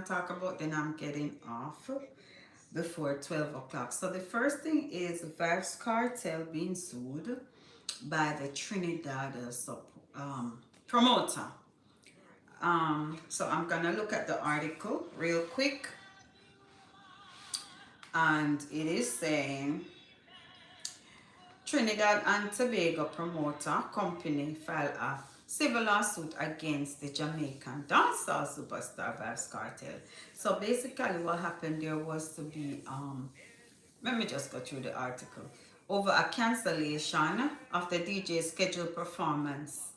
to talk about, then I'm getting off before 12 o'clock. So the first thing is Vybz Kartel being sued by the Trinidad promoter. So I'm gonna look at the article real quick, and it is saying Trinidad and Tobago promoter company filed a civil lawsuit against the Jamaican dancehall superstar Vybz Kartel. So basically what happened there was to be, let me just go through the article, over a cancellation of the DJ's scheduled performance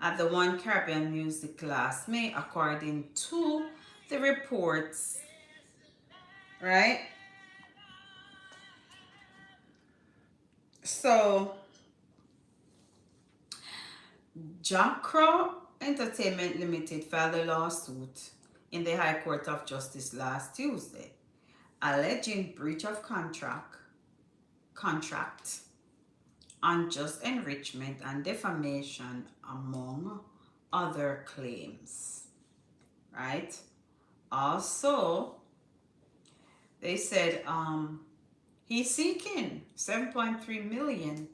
at the One Caribbean Music last May, according to the reports, right? So Jacro Entertainment Limited filed a lawsuit in the High Court of Justice last Tuesday, alleging breach of contract, unjust enrichment, and defamation, among other claims, right? Also, they said he's seeking 7.3 million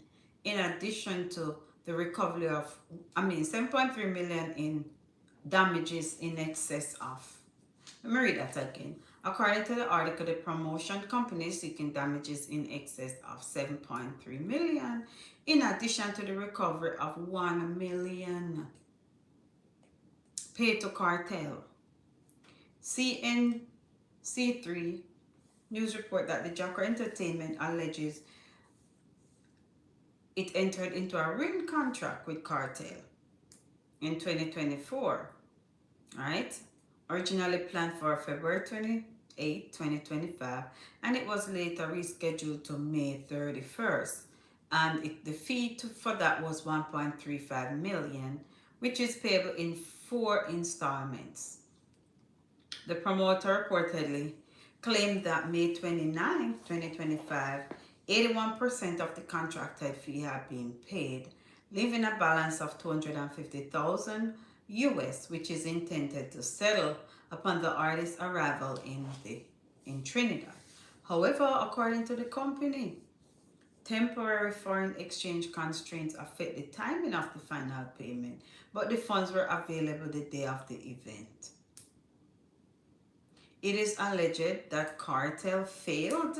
in addition to the recovery of, 7.3 million in damages in excess of. Let me read that again. According to the article, the promotion company is seeking damages in excess of 7.3 million in addition to the recovery of 1 million paid to Kartel. CNC3 news report that the Jacro Entertainment alleges it entered into a written contract with Kartel in 2024, right? Originally planned for February 28, 2025, and it was later rescheduled to May 31st. And the fee for that was 1.35 million, which is payable in 4 installments. The promoter reportedly claimed that May 29, 2025, 81% of the contracted fee had been paid, leaving a balance of 250,000 US, which is intended to settle upon the artist's arrival in Trinidad. However, according to the company, temporary foreign exchange constraints affect the timing of the final payment, but the funds were available the day of the event. It is alleged that Kartel failed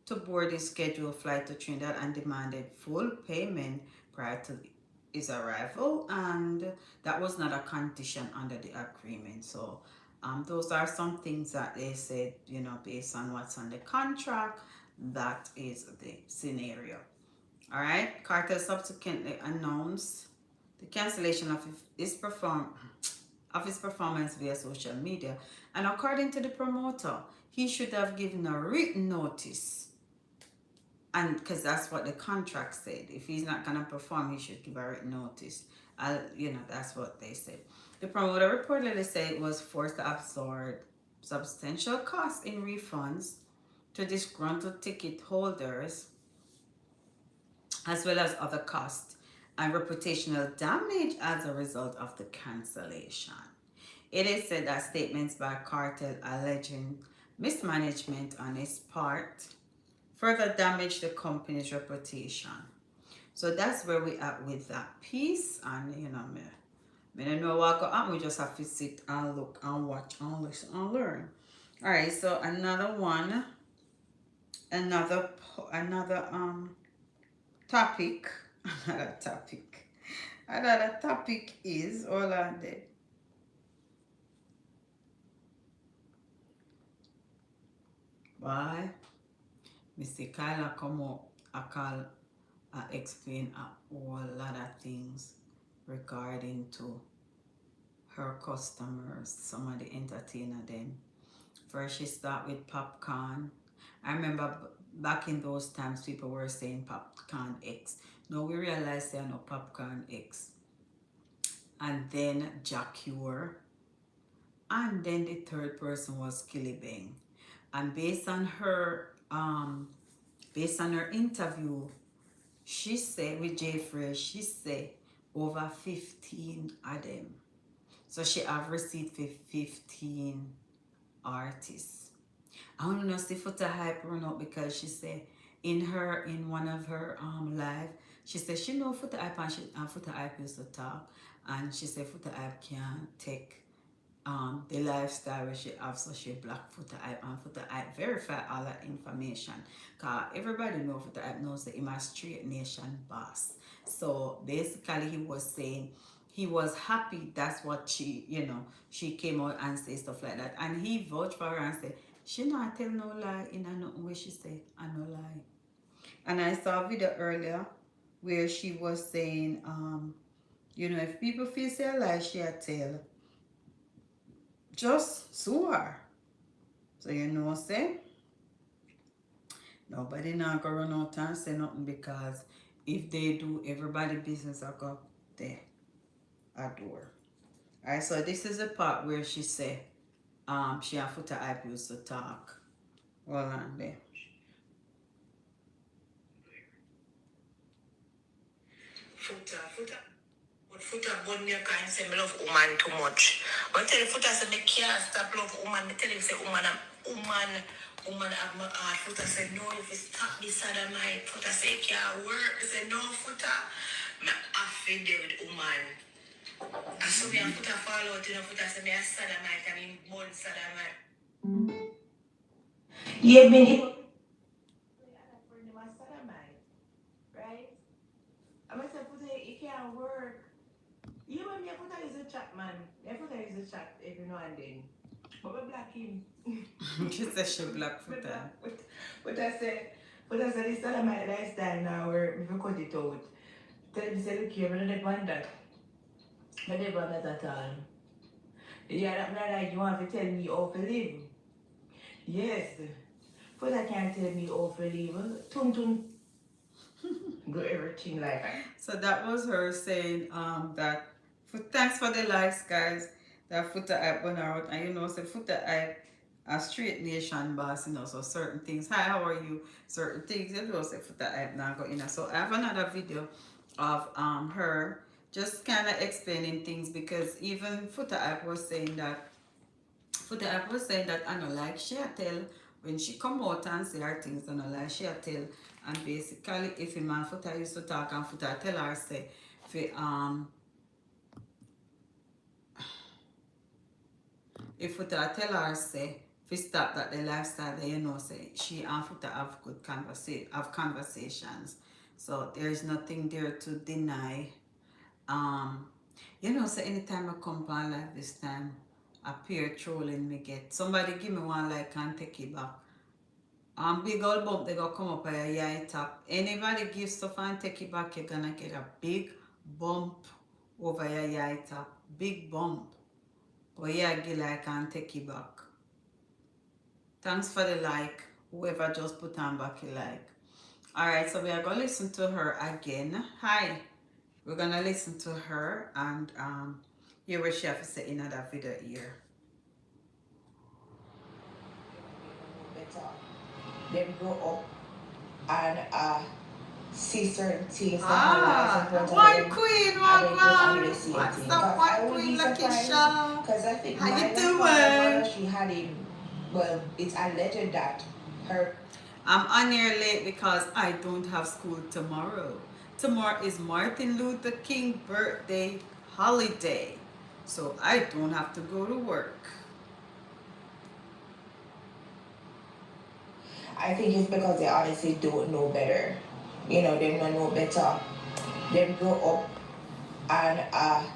to board his scheduled flight to Trinidad and demanded full payment prior to his arrival, and that was not a condition under the agreement. So those are some things that they said, based on what's on the contract, that is the scenario. All right, Kartel subsequently announced the cancellation of his performance via social media, and according to the promoter, he should have given a written notice, and because that's what the contract said. If he's not going to perform, he should give a written notice. That's what they said. The promoter reportedly said it was forced to absorb substantial costs in refunds to disgruntled ticket holders, as well as other costs and reputational damage as a result of the cancellation. It is said that statements by Kartel alleging mismanagement on his part further damaged the company's reputation. So that's where we are with that piece. And I don't know what go on. We just have to sit and look and watch and listen and learn. All right. So another one, another topic. Another topic is all on there. Why? Mr. Kyla come up, I explain a whole lot of things regarding to her customers, some of the entertainer them. First she start with popcorn. I remember back in those times people were saying popcorn X. Now we realize there are no popcorn X. And then Jacure. And then the third person was Killibang. And based on her interview, she said with Jeffrey, she said over 15 of them. So she have received for 15 artist. I don't know if Foota Hype run up because she said in one of her live, she said she know Foota Hype and Foota Hype used to talk, and she said Foota Hype can take the lifestyle where she have, so she block Foota Hype, and Foota Hype verify all that information. Cause everybody know Foota Hype knows that him a straight nation boss. So basically he was saying he was happy, that's what she, she came out and say stuff like that. And he vouched for her and said, she not tell no lie in a nothing where she say, I no lie. And I saw a video earlier where she was saying, if people feel say a lie, she a tell, just sue her. So say, nobody not gonna run out and say nothing, because if they do, everybody business will go there a door. Alright, so this is the part where she say she and Foota Hype used to talk. Hold on there. Foota born me kind say me love woman too much. But tell Foota say me can't stop love woman. Me tell him say woman have my heart. Foota say no, if you stop this sodomite. Foota say it can't work. Me say no, Foota. Me have to deal with woman. And so me and Foota fall out, Foota say me a sodomite and him born sodomite. Yeah, me. Right? I must say Foota it can't work. You and me Foota is a chat man. Foota is a chat every now and then. But we black him. She said she black Foota. But I said this is my lifestyle now where if you cut it out. Tell him say look here, I don't want that. I don't want that at all. Yeah, that's not like you want to tell me how to live. Yes. Foota can't tell me how to live. Tum. Do everything like that. So that was her saying that thanks for the likes, guys. That Foota Hype went out, and say Foota Hype a straight nation boss, so certain things. Hi, how are you? Certain things you do say Foota Hype now go in. So I have another video of her just kind of explaining things, because even Foota Hype was saying that I don't like she tell when she come out and say her things, I don't like she tell. And basically, if a man Foota used to talk and Foota tell her say, if Foota tell her say, if stop that the lifestyle, say she and Foota have good conversations. So there's nothing there to deny. Say anytime I come on live this time, a peer trolling me get. Somebody give me one like and take it back. Big old bump, they gonna come up by a yai top. Anybody give stuff and take it back, you're gonna get a big bump over your yai top. Big bump. But yeah, give like and take it back. Thanks for the like. Whoever just put on back a like. Alright, so we are gonna listen to her again. Hi. We're gonna listen to her and hear what she has to say in another video here. Them grow up and see certain things. One queen, one man. What's up, one queen? Lakeisha. Because I think how you doing? She had him. Well, it's alleged that her. I'm on here late because I don't have school tomorrow. Tomorrow is Martin Luther King birthday holiday, so I don't have to go to work. I think it's because they honestly don't know better. They don't know better. They grow up and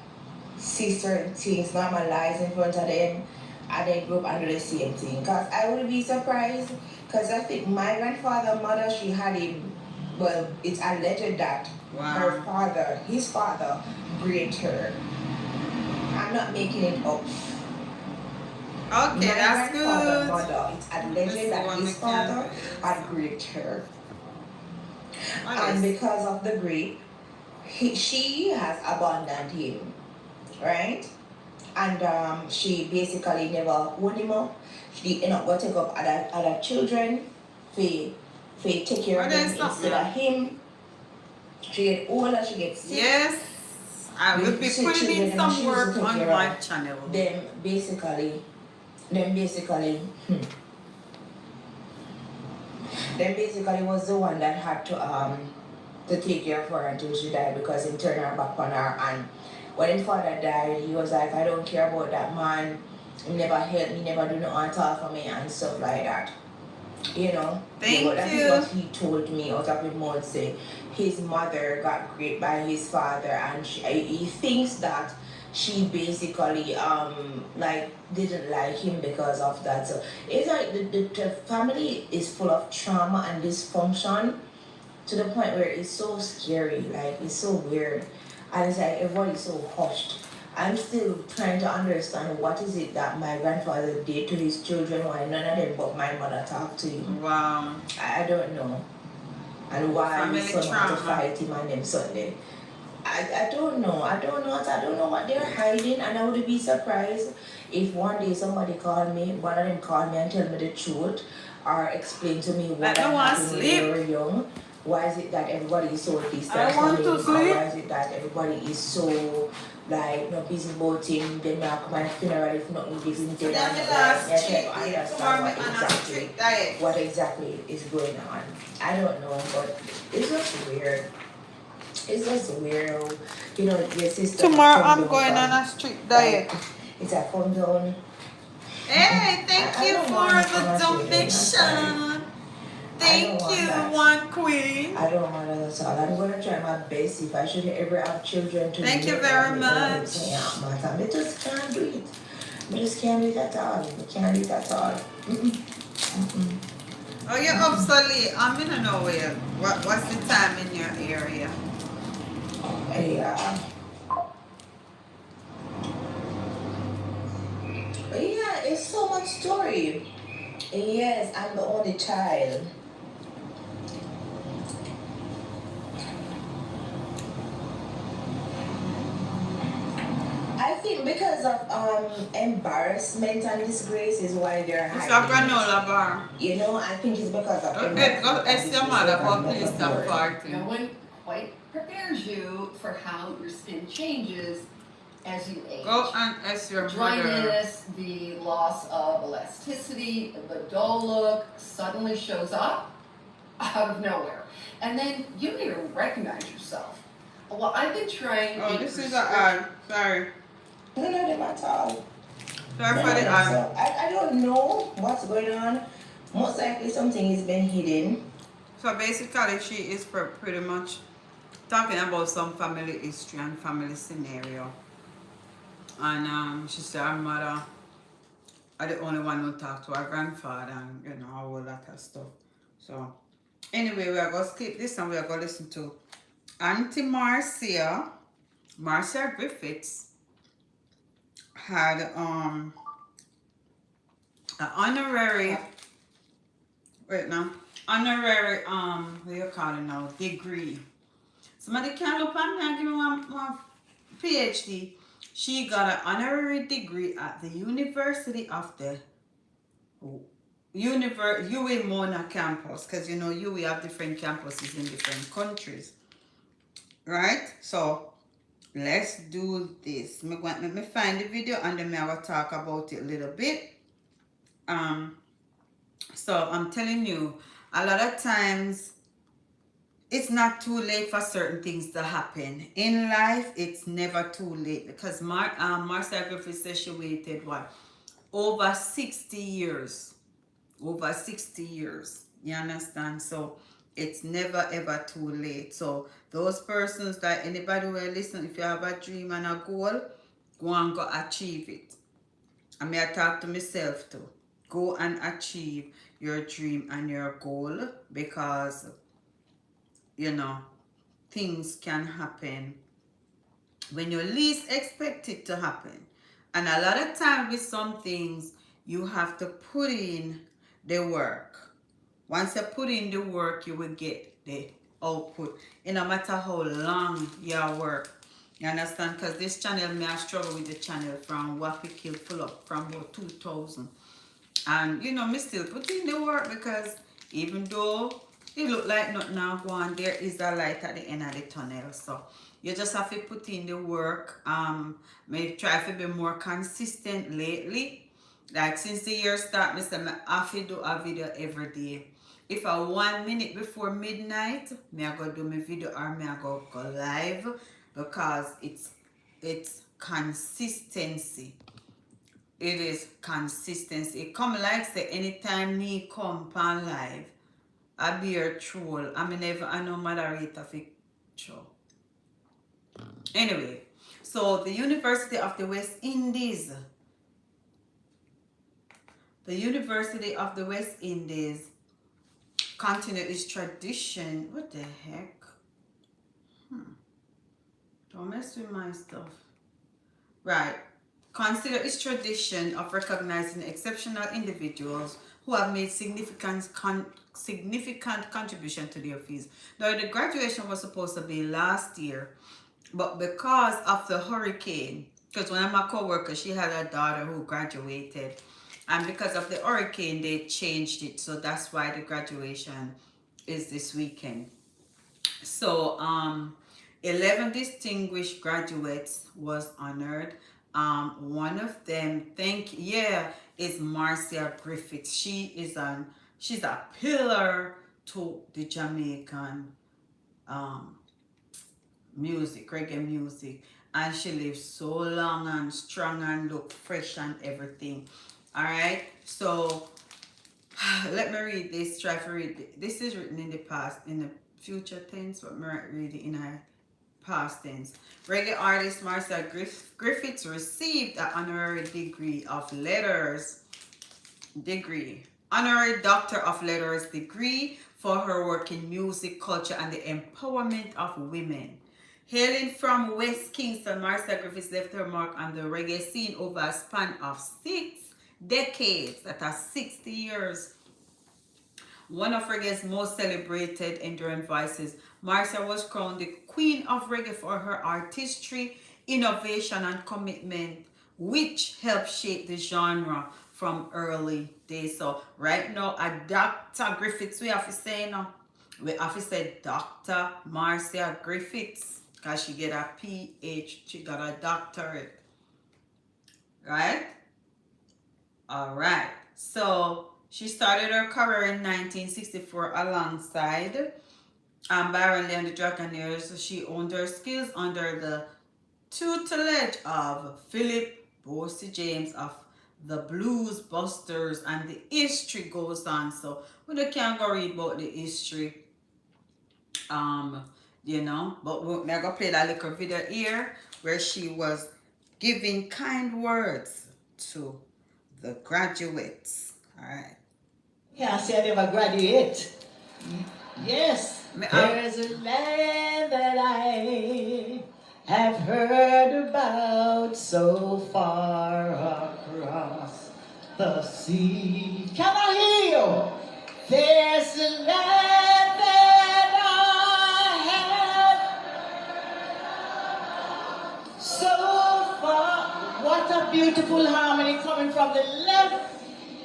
see certain things normalized in front of them, and they grow up under the same thing. Because I would be surprised, because I think my grandfather, mother, she had him, well, it's alleged that his father, raped her. I'm not making it up. Okay, that's good. Mother, it's alleged that his father had raped her. And because of the rape, she has abandoned him, right? And she basically never owned him up. She ended up going to take up other children for take care of them instead of him. She get older, she gets sick. Yes, I will be putting in some work on my channel. Then basically then basically, was the one that had to take care of her until she died because he turned her back on her. And when his father died, he was like, I don't care about that man. He never helped me, never do nothing at all for me and stuff like that. You know, Thank that is you. what he told me out of his mouth. Say his mother got raped by his father, and he thinks that she basically like didn't like him because of that. So it's like the family is full of trauma and dysfunction to the point where it's so scary, like it's so weird, and it's like everybody's so hushed. I'm still trying to understand what is it that my grandfather did to his children, why none of them but my mother talked to him. Wow. I don't know. And why Family his son had to trauma. fight him on them Sunday. I don't know. I don't know what they're hiding, and I would be surprised if one day somebody called me, one of them called me and tell me the truth, or explain to me what happened when they were young. Why is it that everybody is so distant from him, or why is it that everybody is so like not busy about him? Then now come and funeral if nothing given to them. What exactly is going on. I don't know, but it's just weird. It's just weird. You know, your sister. Tomorrow I'm going on a strict diet. Like, it's a fun zone. Hey, thank you for the donation. Thank you, one queen. I don't want that at all. I'm going to try my best if I should ever have children to thank you very much. I just can't do it. I just can't do it at all. I can't do it at all. Oh, you're obsolete. I'm in nowhere. What's the time in your area? Yeah. Yeah, it's so much story. Yes, I'm the only child. I think because of embarrassment and disgrace is why they're hiding. It's a granola bar. You know, I think it's because of embarrassment. It's your mother, but please stop farting. No one quite prepares you for how your skin changes as you age. Go and ask your mother. Dryness, the loss of elasticity, the dull look suddenly shows up out of nowhere. And then you don't even recognize yourself. Well, I've been trying. Oh, this is an ad. Sorry. None of them at all. Sorry for the ad. So I don't know what's going on. Most likely something has been hidden. So basically, she is pretty much talking about some family history and family scenario. And she said her mother are the only one who talked to her grandfather and, you know, a whole lot of stuff. So, anyway, we are going to skip this and we are going to listen to Auntie Macia Griffiths had an honorary, honorary, what do you call it now, degree. Somebody can look at me and give me one PhD. She got an honorary degree at the University of the UWI Mona campus, because you know we have different campuses in different countries, right? So let's do this. Let me find the video and then I will talk about it a little bit. So I'm telling you, a lot of times it's not too late for certain things to happen in life. It's never too late, because Marcia Griffiths says she waited over 60 years. Over 60 years. You understand? So it's never ever too late. So those persons, that anybody will listen, if you have a dream and a goal, go and go achieve it. I mean, I talk to myself too. Go and achieve your dream and your goal, because you know things can happen when you least expect it to happen. And a lot of time with some things, you have to put in the work. Once you put in the work, you will get the output. It no matter how long you work. You understand? Because this channel, I struggle with the channel from Waffy Kill full up from about 2000. And you know, me still put in the work, because even though it look like nothing now go on, there is a light at the end of the tunnel. So you just have to put in the work. May try to be more consistent lately. Like since the year start, I have to do a video every day. If I 1 minute before midnight, me I go do my video or me I go live because it's consistency. It is consistency. It come like say anytime me come on live, I be a troll. I no moderator for show. Anyway, so the University of the West Indies. The University of the West Indies continue its tradition. What the heck? Don't mess with my stuff. Right. Consider its tradition of recognizing exceptional individuals who have made significant contribution to their fields. Now, the graduation was supposed to be last year, but because of the hurricane, because one of my co-workers, she had a daughter who graduated, and because of the hurricane, they changed it. So that's why the graduation is this weekend. So 11 distinguished graduates was honored. One of them, is Macia Griffiths. She's a pillar to the Jamaican music, reggae music, and she lives so long and strong and look fresh and everything. All right, so let me read this. Try to read it. This is written in the past, in the future tense, but me read it in a past tense. Reggae artist Macia Griffiths received an honorary honorary Doctor of Letters degree for her work in music, culture, and the empowerment of women. Hailing from West Kingston, Macia Griffiths left her mark on the reggae scene over a span of 6 decades, that are 60 years. One of reggae's most celebrated enduring voices, Macia was crowned the Queen of Reggae for her artistry, innovation, and commitment, which helped shape the genre from early days. So right now, a Dr. Griffiths, we have to say now, we have to say Dr. Macia Griffiths, because she get a PhD, she got a doctorate, right? All right, so she started her career in 1964 alongside Byron Lee and the Dragonaires. She honed her skills under the tutelage of Philip Bossy James of the Blues Busters, and the history goes on. So we can't go read about the history, you know, but we're gonna play that little video here where she was giving kind words to the graduates. All right. Yeah, I say I never graduate. Yes. There's a land that I have heard about so far across the sea. Can I hear you? There's a land that I have so far. What a beautiful harmony coming from the left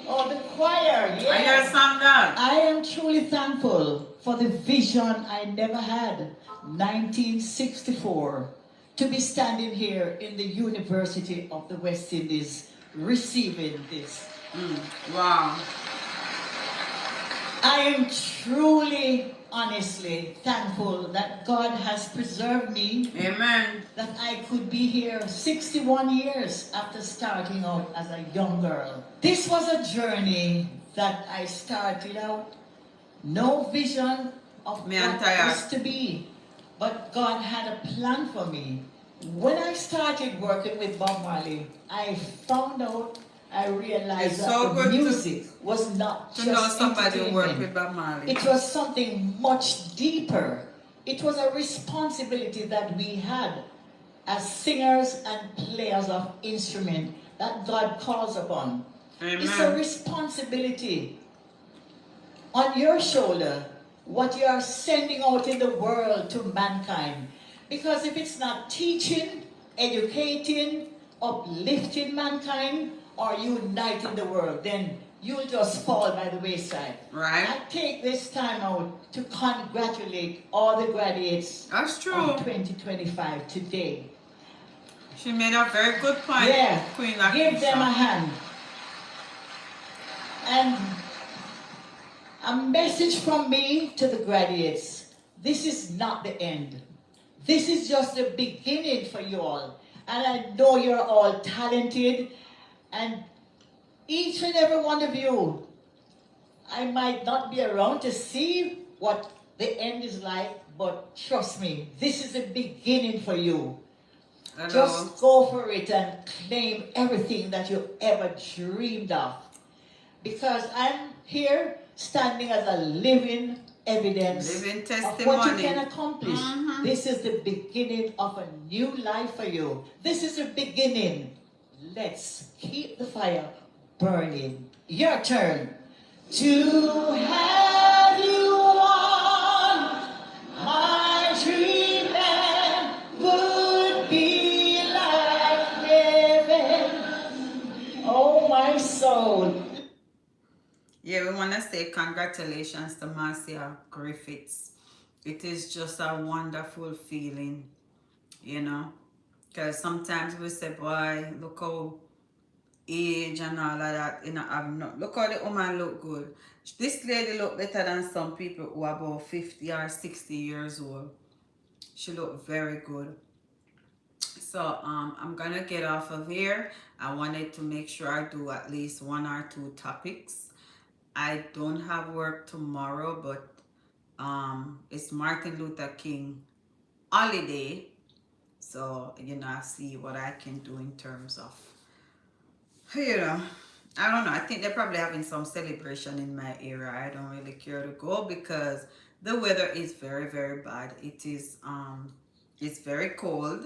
of the choir. Yes. I hear some that. I am truly thankful for the vision I never had, 1964, to be standing here in the University of the West Indies receiving this. Wow. I am truly, honestly thankful that God has preserved me. Amen. That I could be here 61 years after starting out as a young girl. This was a journey that I started out, no vision of what it was to be, but God had a plan for me. When I started working with Bob Marley, I found out, I realized it's that so the music was not to just know somebody who worked entertainment. with Bob Marley. It was something much deeper. It was a responsibility that we had as singers and players of instrument that God calls upon. Amen. It's a responsibility on your shoulder, what you are sending out in the world to mankind. Because if it's not teaching, educating, uplifting mankind, or uniting the world, then you'll just fall by the wayside. Right. I take this time out to congratulate all the graduates That's true. of 2025 today. She made a very good point. Yeah, Queen give them a hand. And a message from me to the graduates. This is not the end. This is just the beginning for you all. And I know you're all talented, and each and every one of you, I might not be around to see what the end is like, but trust me, this is the beginning for you. Hello. Just go for it and claim everything that you ever dreamed of. Because I'm here standing as a living evidence Living of what you testimony. can accomplish. This is the beginning of a new life for you. This is the beginning. Let's keep the fire burning. Your turn. To have you on my treatment would be like heaven. Oh, my soul. Yeah, we want to say congratulations to Macia Griffiths. It is just a wonderful feeling, you know, because sometimes we say, boy, look how age and all of that, you know, I'm not, look how the woman look good. This lady look better than some people who are about 50 or 60 years old. She looked very good. So I'm gonna get off of here. I wanted to make sure I do at least 1 or 2 topics. I don't have work tomorrow, but it's Martin Luther King holiday. So, you know, I'll see what I can do in terms of, you know, I don't know. I think they're probably having some celebration in my area. I don't really care to go because the weather is very, very bad. It is, it's very cold.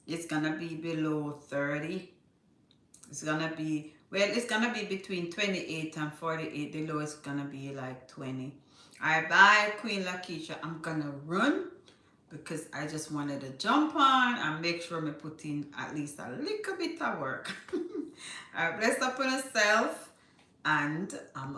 It's gonna be below 30. It's gonna be, well, it's gonna be between 28 and 48. The lowest is gonna be like 20. Alright, bye, Queen Lakeisha. I'm gonna run because I just wanted to jump on and make sure I put in at least a little bit of work. Alright, bless up on yourself, and I'm